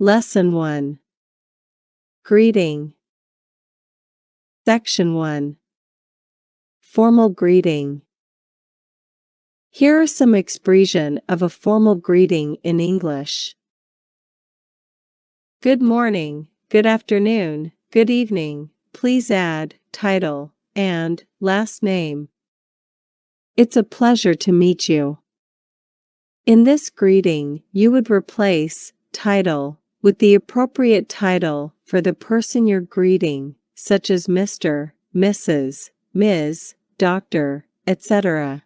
Lesson 1. Greeting. Section 1. Formal greeting. Here are some expressions of a formal greeting in English. Good morning, good afternoon, good evening. Please add title and last name. It's a pleasure to meet you. In this greeting, you would replace title with the appropriate title for the person you're greeting, such as Mr., Mrs., Ms., Dr., etc.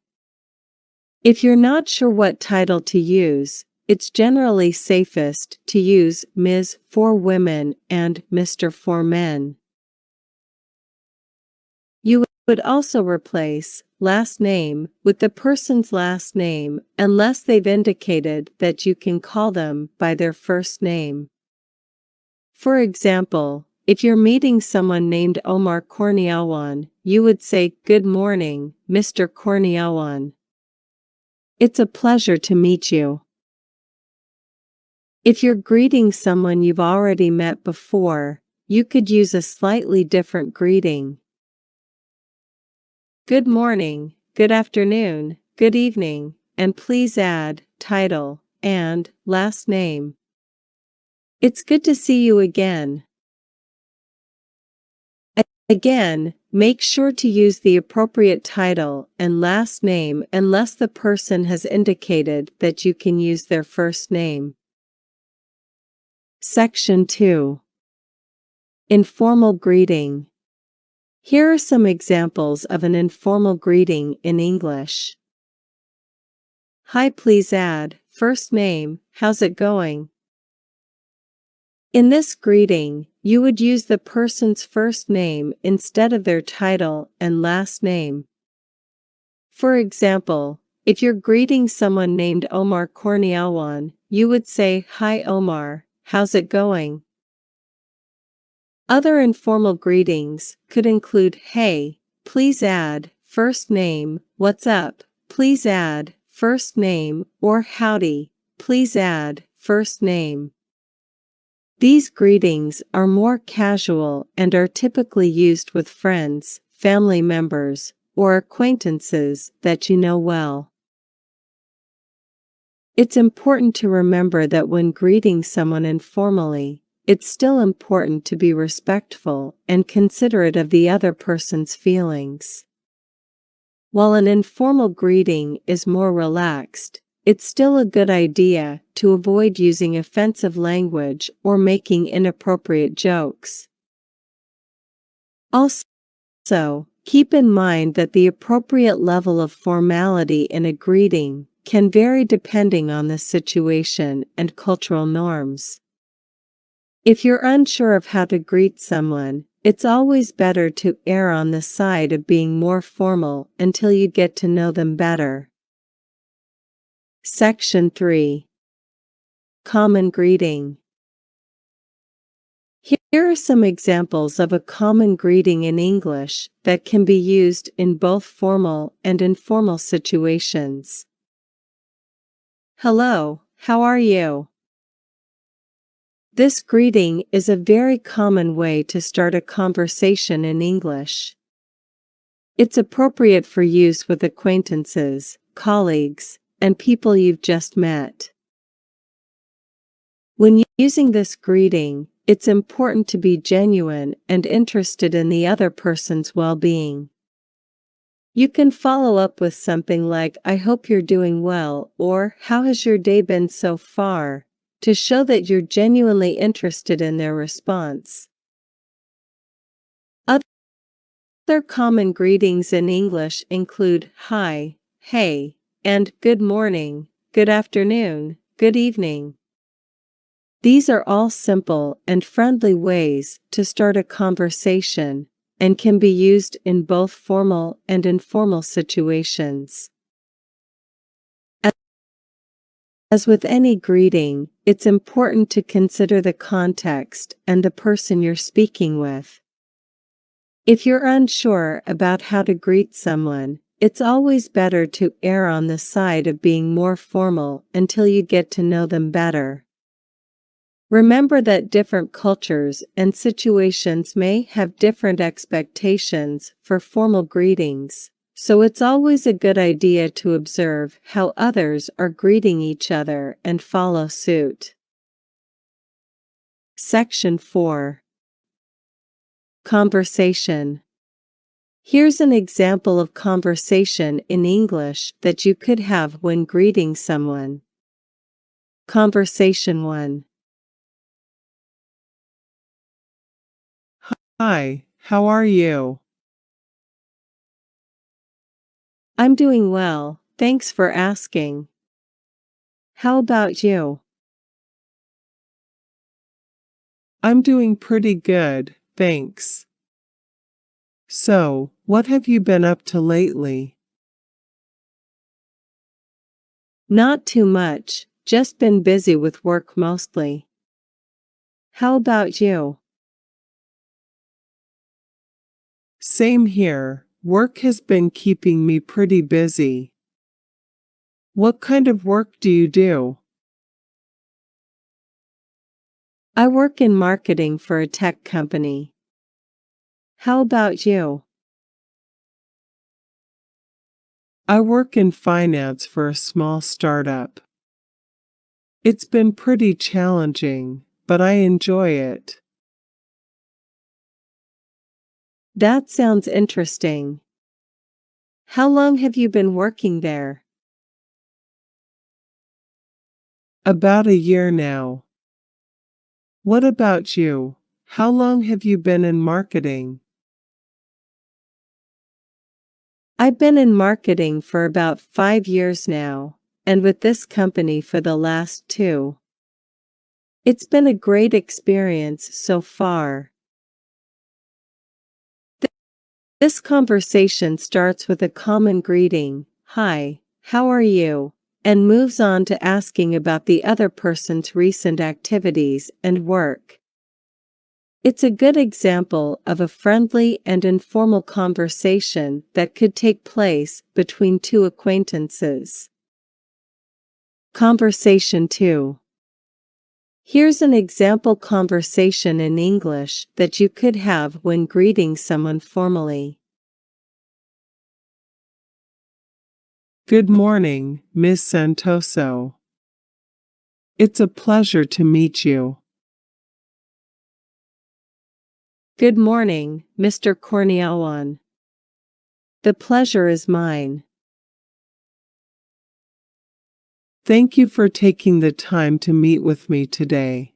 If you're not sure what title to use, it's generally safest to use Ms. for women and Mr. for men. You would also replace last name with the person's last name unless they've indicated that you can call them by their first name. For example, if you're meeting someone named Omar Korniawan, you would say, "Good morning, Mr. Korniawan. It's a pleasure to meet you." If you're greeting someone you've already met before, you could use a slightly different greeting. Good morning, good afternoon, good evening, and please add title and last name. It's good to see you again. Again, make sure to use the appropriate title and last name unless the person has indicated that you can use their first name. Section 2. Informal greeting. Here are some examples of an informal greeting in English. Hi, please add first name, how's it going? In this greeting, you would use the person's first name instead of their title and last name. For example, if you're greeting someone named Omar Korniawan, you would say, "Hi Omar, how's it going?" Other informal greetings could include, "Hey, please add first name, what's up, please add first name," or "Howdy, please add first name." These greetings are more casual and are typically used with friends, family members, or acquaintances that you know well. It's important to remember that when greeting someone informally, it's still important to be respectful and considerate of the other person's feelings. While an informal greeting is more relaxed, it's still a good idea to avoid using offensive language or making inappropriate jokes. Also, keep in mind that the appropriate level of formality in a greeting can vary depending on the situation and cultural norms. If you're unsure of how to greet someone, it's always better to err on the side of being more formal until you get to know them better. Section 3. Common greeting. Here are some examples of a common greeting in English that can be used in both formal and informal situations. Hello, how are you? This greeting is a very common way to start a conversation in English. It's appropriate for use with acquaintances, colleagues, and people you've just met. When using this greeting, it's important to be genuine and interested in the other person's well-being. You can follow up with something like, "I hope you're doing well," or "How has your day been so far?" to show that you're genuinely interested in their response. Other common greetings in English include hi, hey, and good morning, good afternoon, good evening. These are all simple and friendly ways to start a conversation and can be used in both formal and informal situations. As with any greeting, it's important to consider the context and the person you're speaking with. If you're unsure about how to greet someone, it's always better to err on the side of being more formal until you get to know them better. Remember that different cultures and situations may have different expectations for formal greetings, so it's always a good idea to observe how others are greeting each other and follow suit. Section 4. Conversation. Here's an example of conversation in English that you could have when greeting someone. Conversation 1. Hi, how are you? I'm doing well, thanks for asking. How about you? I'm doing pretty good, thanks. So, what have you been up to lately? Not too much, just been busy with work mostly. How about you? Same here, work has been keeping me pretty busy. What kind of work do you do? I work in marketing for a tech company. How about you? I work in finance for a small startup. It's been pretty challenging, but I enjoy it. That sounds interesting. How long have you been working there? About a year now. What about you? How long have you been in marketing? I've been in marketing for about 5 years now, and with this company for the last 2. It's been a great experience so far. This conversation starts with a common greeting, "Hi, how are you?" and moves on to asking about the other person's recent activities and work. It's a good example of a friendly and informal conversation that could take place between 2 acquaintances. Conversation 2. Here's an example conversation in English that you could have when greeting someone formally. Good morning, Miss Santoso. It's a pleasure to meet you. Good morning, Mr. Cornelian. The pleasure is mine. Thank you for taking the time to meet with me today.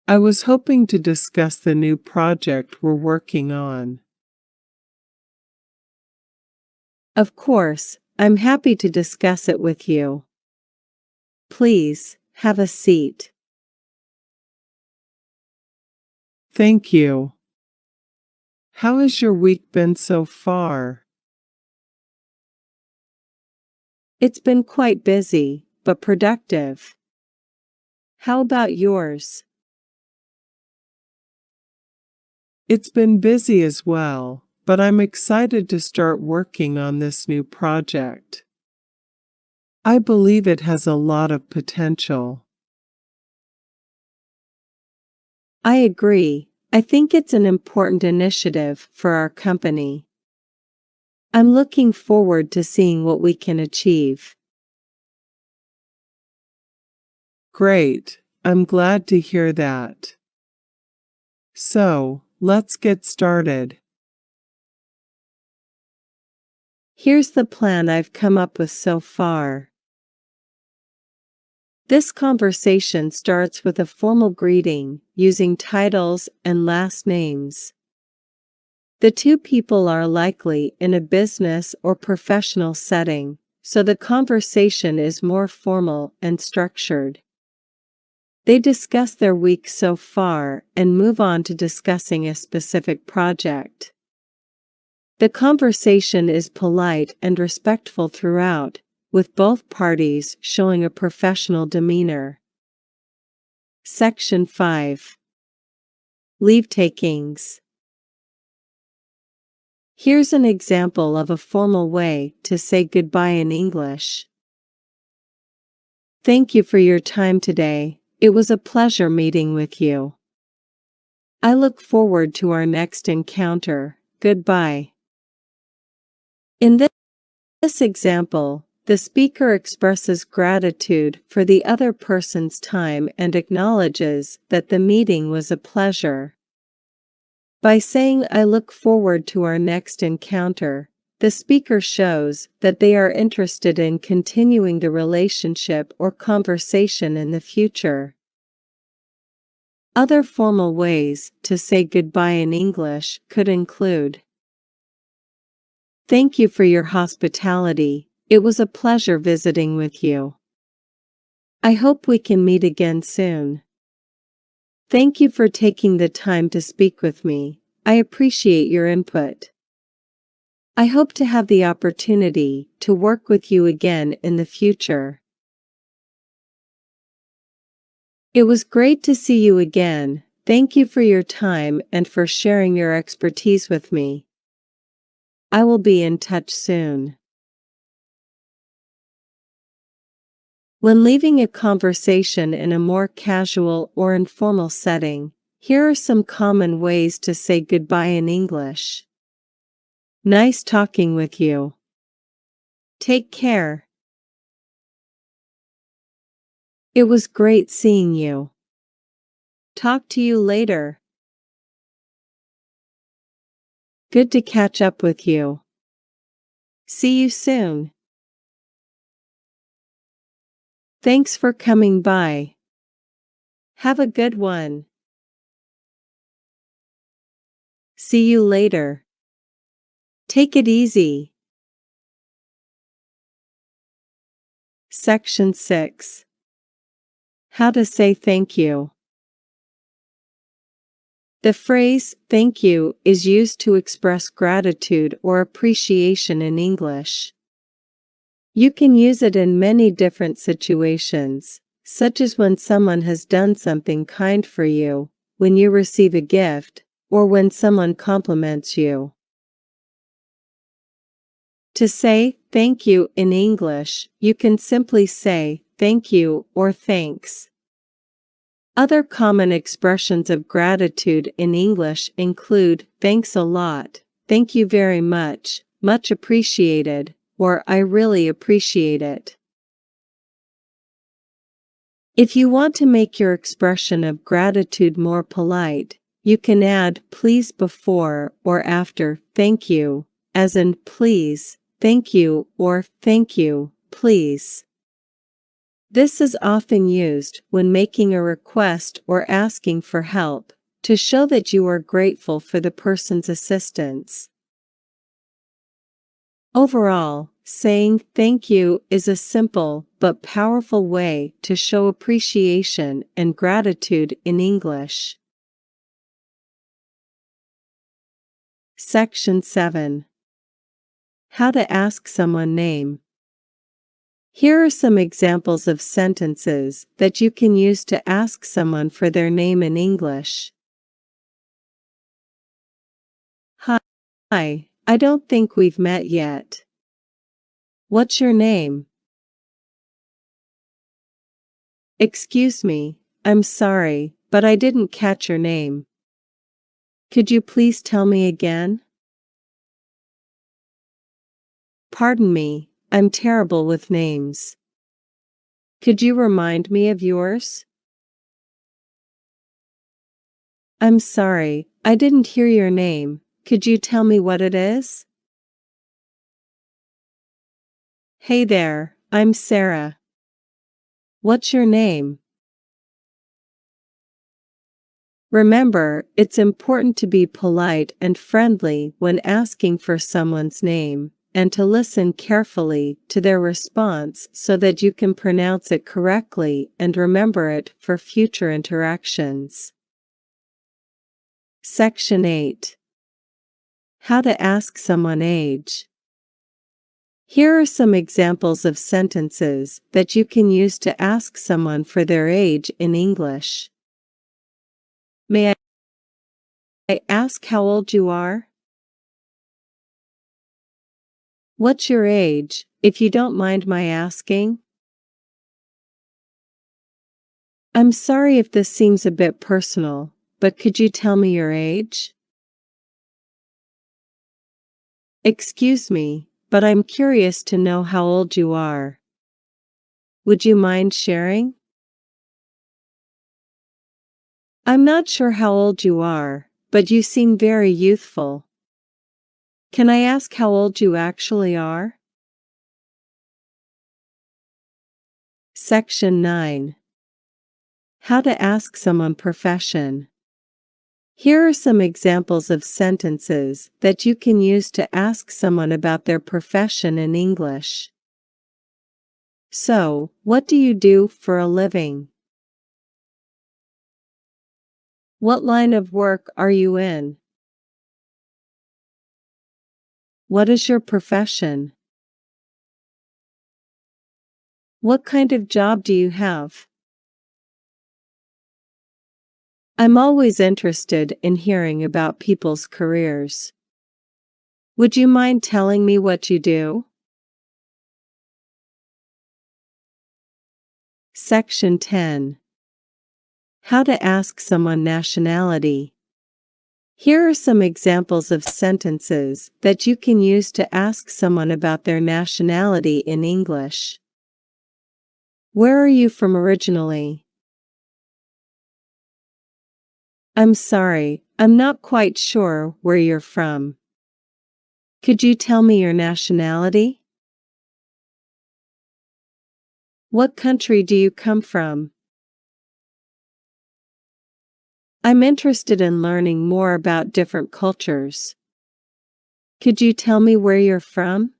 I was hoping to discuss the new project we're working on. Of course, I'm happy to discuss it with you. Please, have a seat. Thank you. How has your week been so far? It's been quite busy, but productive. How about yours? It's been busy as well, but I'm excited to start working on this new project. I believe it has a lot of potential. I agree. I think it's an important initiative for our company. I'm looking forward to seeing what we can achieve. Great, I'm glad to hear that. So, let's get started. Here's the plan I've come up with so far. This conversation starts with a formal greeting, using titles and last names. The 2 people are likely in a business or professional setting, so the conversation is more formal and structured. They discuss their week so far and move on to discussing a specific project. The conversation is polite and respectful throughout, with both parties showing a professional demeanor. Section 5. Leave takings. Here's an example of a formal way to say goodbye in English. Thank you for your time today. It was a pleasure meeting with you. I look forward to our next encounter. Goodbye. In this example, the speaker expresses gratitude for the other person's time and acknowledges that the meeting was a pleasure. By saying "I look forward to our next encounter," the speaker shows that they are interested in continuing the relationship or conversation in the future. Other formal ways to say goodbye in English could include: Thank you for your hospitality. It was a pleasure visiting with you. I hope we can meet again soon. Thank you for taking the time to speak with me. I appreciate your input. I hope to have the opportunity to work with you again in the future. It was great to see you again. Thank you for your time and for sharing your expertise with me. I will be in touch soon. When leaving a conversation in a more casual or informal setting, here are some common ways to say goodbye in English. Nice talking with you. Take care. It was great seeing you. Talk to you later. Good to catch up with you. See you soon. Thanks for coming by. Have a good one. See you later. Take it easy. Section 6. How to say thank you. The phrase "thank you" is used to express gratitude or appreciation in English. You can use it in many different situations, such as when someone has done something kind for you, when you receive a gift, or when someone compliments you. To say "thank you" in English, you can simply say "thank you" or "thanks." Other common expressions of gratitude in English include "thanks a lot," "thank you very much," "much appreciated," or "I really appreciate it." If you want to make your expression of gratitude more polite, you can add "please" before or after "thank you," as in "please, thank you" or "thank you, please." This is often used when making a request or asking for help, to show that you are grateful for the person's assistance. Overall, saying "thank you" is a simple but powerful way to show appreciation and gratitude in English. Section 7. How to ask someone name. Here are some examples of sentences that you can use to ask someone for their name in English. Hi, I don't think we've met yet. What's your name? Excuse me, I'm sorry, but I didn't catch your name. Could you please tell me again? Pardon me, I'm terrible with names. Could you remind me of yours? I'm sorry, I didn't hear your name. Could you tell me what it is? Hey there, I'm Sarah. What's your name? Remember, it's important to be polite and friendly when asking for someone's name, and to listen carefully to their response so that you can pronounce it correctly and remember it for future interactions. Section 8. How to ask someone age. Here are some examples of sentences that you can use to ask someone for their age in English. May I ask how old you are? What's your age, if you don't mind my asking? I'm sorry if this seems a bit personal, but could you tell me your age? Excuse me, but I'm curious to know how old you are. Would you mind sharing? I'm not sure how old you are, but you seem very youthful. Can I ask how old you actually are? Section 9. How to ask someone profession. Here are some examples of sentences that you can use to ask someone about their profession in English. So, what do you do for a living? What line of work are you in? What is your profession? What kind of job do you have? I'm always interested in hearing about people's careers. Would you mind telling me what you do? Section 10. How to ask someone nationality. Here are some examples of sentences that you can use to ask someone about their nationality in English. Where are you from originally? I'm sorry, I'm not quite sure where you're from. Could you tell me your nationality? What country do you come from? I'm interested in learning more about different cultures. Could you tell me where you're from?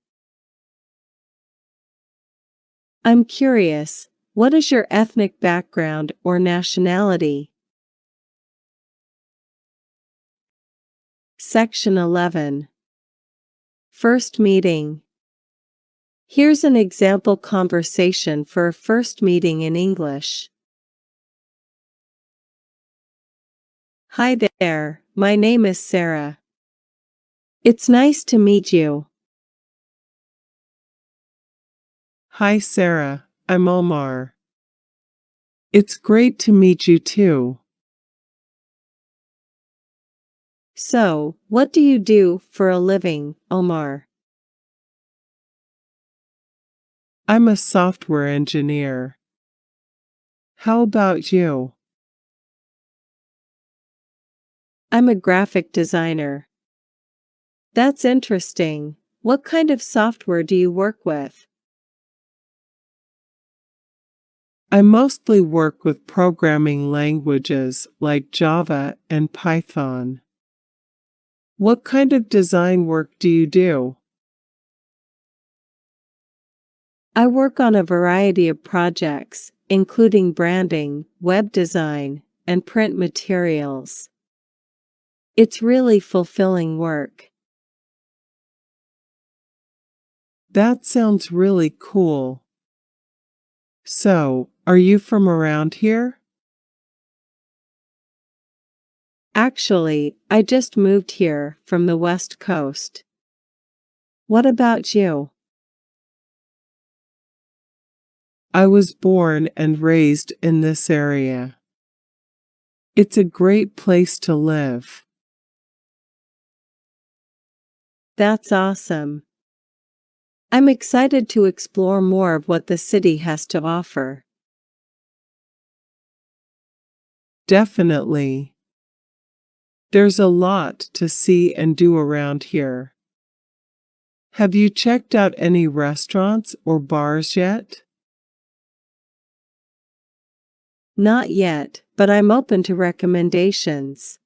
I'm curious, what is your ethnic background or nationality? Section 11. First meeting. Here's an example conversation for a first meeting in English. Hi there, my name is Sarah. It's nice to meet you. Hi Sarah, I'm Omar. It's great to meet you too. So, what do you do for a living, Omar? I'm a software engineer. How about you? I'm a graphic designer. That's interesting. What kind of software do you work with? I mostly work with programming languages like Java and Python. What kind of design work do you do? I work on a variety of projects, including branding, web design, and print materials. It's really fulfilling work. That sounds really cool. So, are you from around here? Actually, I just moved here from the West Coast. What about you? I was born and raised in this area. It's a great place to live. That's awesome. I'm excited to explore more of what the city has to offer. Definitely. There's a lot to see and do around here. Have you checked out any restaurants or bars yet? Not yet, but I'm open to recommendations.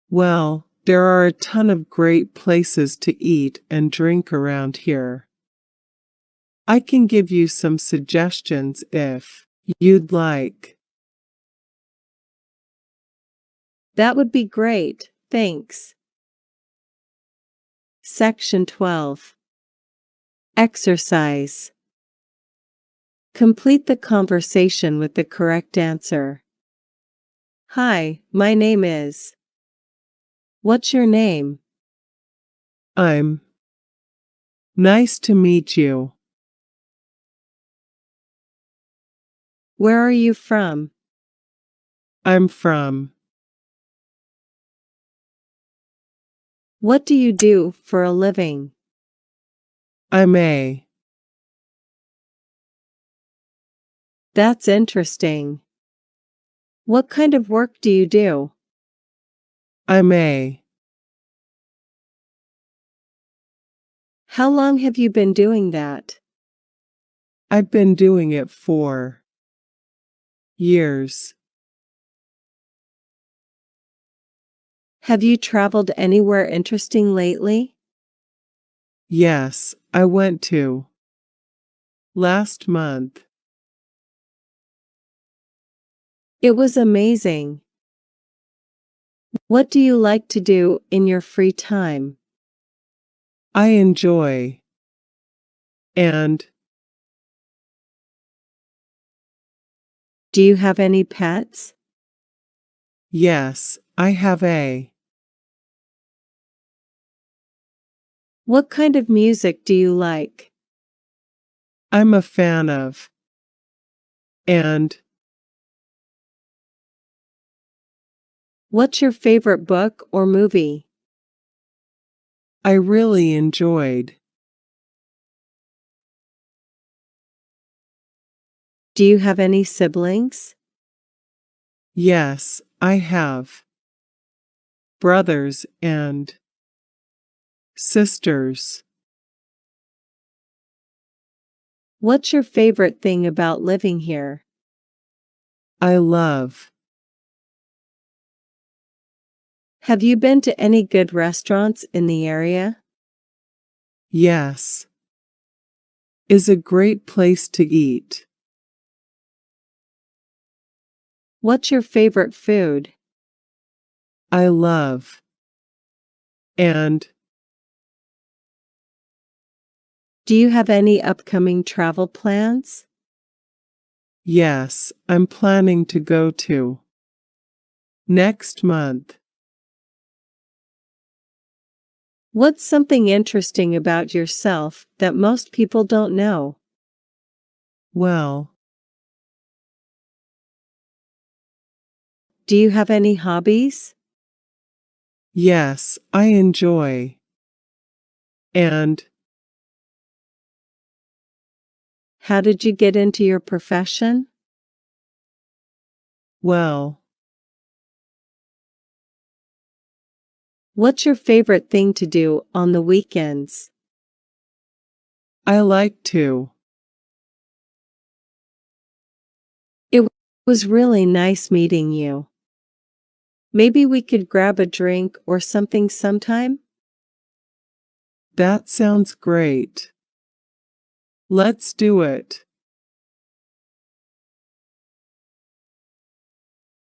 Well, there are a ton of great places to eat and drink around here. I can give you some suggestions if you'd like. That would be great, thanks. Section 12. Exercise. Complete the conversation with the correct answer. Hi, my name is. What's your name? I'm. Nice to meet you. Where are you from? I'm from. What do you do for a living? I'm a. That's interesting. What kind of work do you do? I'm a. How long have you been doing that? I've been doing it for years. Have you traveled anywhere interesting lately? Yes, I went to. Last month. It was amazing. What do you like to do in your free time? I enjoy. And Do you have any pets? yes, I have a. What kind of music do you like? I'm a fan of. And What's your favorite book or movie? I really enjoyed. Do you have any siblings? Yes, I have. Brothers and sisters. What's your favorite thing about living here? I love. Have you been to any good restaurants in the area? Yes. Is a great place to eat. What's your favorite food? I love. And Do you have any upcoming travel plans? yes, I'm planning to go to next month. What's something interesting about yourself that most people don't know? Well, Do you have any hobbies? yes, I enjoy. And How did you get into your profession? well, What's your favorite thing to do on the weekends? I like to. It was really nice meeting you. Maybe we could grab a drink or something sometime? That sounds great. Let's do it.